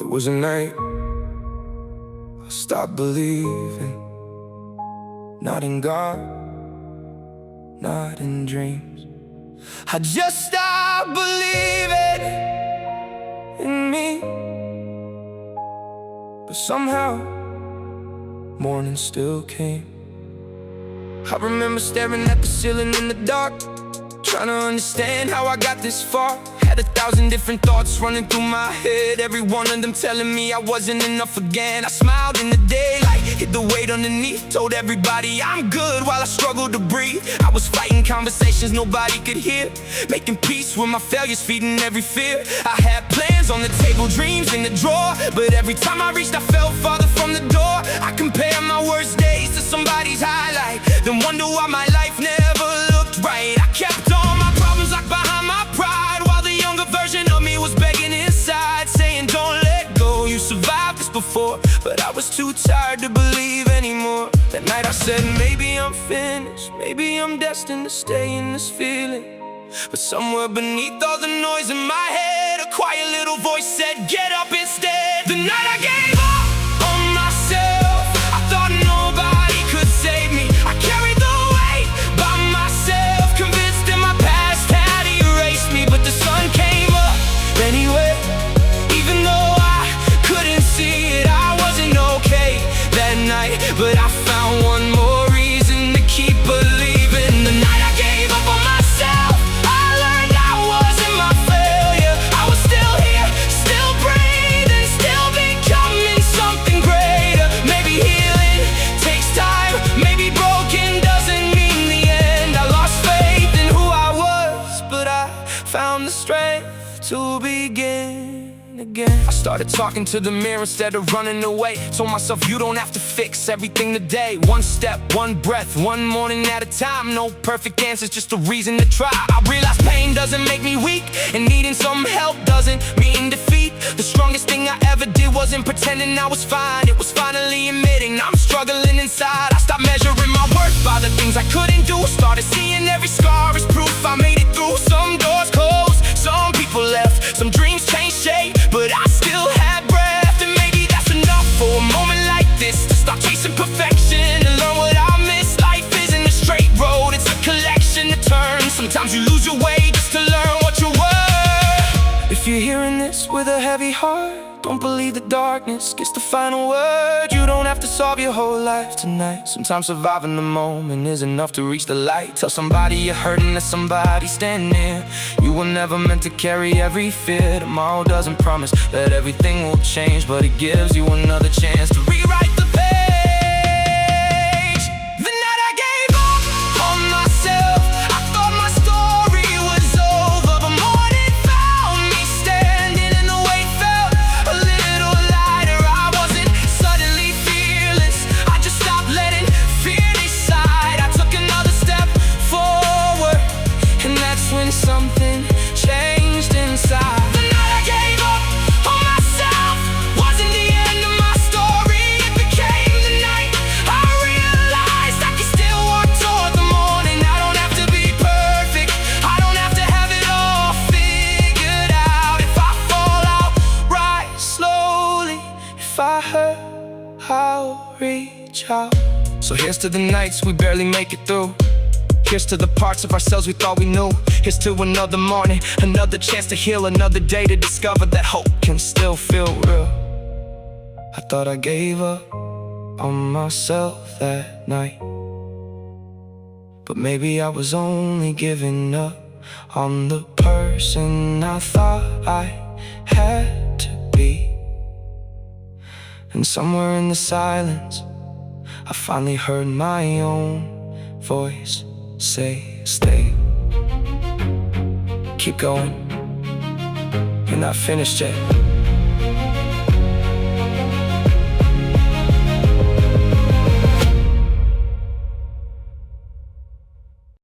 There was a night I stopped believing, not in God, not in dreams. I just stopped believing in me. But somehow morning still came. I remember staring at the ceiling in the dark, trying to understand how I got this far. Had 1,000 different thoughts running through my head, every one of them telling me I wasn't enough again. I smiled in the daylight, hid the weight underneath, told everybody I'm good while I struggled to breathe. I was fighting conversations nobody could hear, making peace with my failures, feeding every fear. I had plans on the table, dreams in the drawer, but every time I reached I fell farther from the door. I compare my worst days to somebody's highlight, then wonder why my life never looked right. I kept all my problems locked behind my pride, while the younger version of me was begging inside, saying don't let go, you survived this before. But I was too tired to believe anymore. That night I said maybe I'm finished, maybe I'm destined to stay in this feeling. But somewhere beneath all the noise in my head, a quiet little voice said get up instead. The night I gave up on myself, I thought nobody could save me. I carried the weight by myself, convinced that my past had erased me. But the sun came up anyway, even though I couldn't see it. I wasn't okay that night, but I found one more reason to keep believing. The night I gave up on myself, I learned I wasn't my failure. I was still here, still breathing, still becoming something greater. Maybe healing takes time, maybe broken doesn't mean the end. I lost faith in who I was, but I found the strength to begin again. I started talking to the mirror instead of running away. Told myself you don't have to fix everything today. One step, one breath, one morning at a time. No perfect answers, just a reason to try. I realized pain doesn't make me weak, and needing some help doesn't mean defeat. The strongest thing I ever did wasn't pretending I was fine, it was finally admitting I'm struggling inside. I stopped measuring my worth by the things I couldn't do, started seeing every scar as proof I made it through. Some doors closed, some people left, some dreams changed shape, but I still had breath. And maybe that's enough for a moment like this, to stop chasing perfection and learn what I miss. Life isn't a straight road, it's a collection of turns. Sometimes you lose your way just to learn what you're worth. If you're hearing this with a heavy heart, don't believe the darkness gets the final word. You don't have to solve your whole life tonight. Sometimes surviving the moment is enough to reach the light. Tell somebody you're hurting, let somebody stand near. You were never meant to carry every fear. Tomorrow doesn't promise that everything will change, but it gives you another chance to rewrite the page. The night I gave up on myself, I thought my story was over, but morning found me standing and the weight felt a little lighter. I wasn't suddenly fearless, I just stopped letting fear decide. I took another step forward, and that's when something changed inside. The night I gave up on myself wasn't the end of my story, it became the night I realized I can still walk toward the morning. I don't have to be perfect, I don't have to have it all figured out. If I fall out, rise slowly. If I hurt, I'll reach out. So here's to the nights we barely make it through. Here's to the parts of ourselves we thought we knew. Here's to another morning, another chance to heal, another day to discover that hope can still feel real. I thought I gave up on myself that night, but maybe I was only giving up on the person I thought I had to be. And somewhere in the silence, I finally heard my own voice say, stay, keep going, you're not finished yet.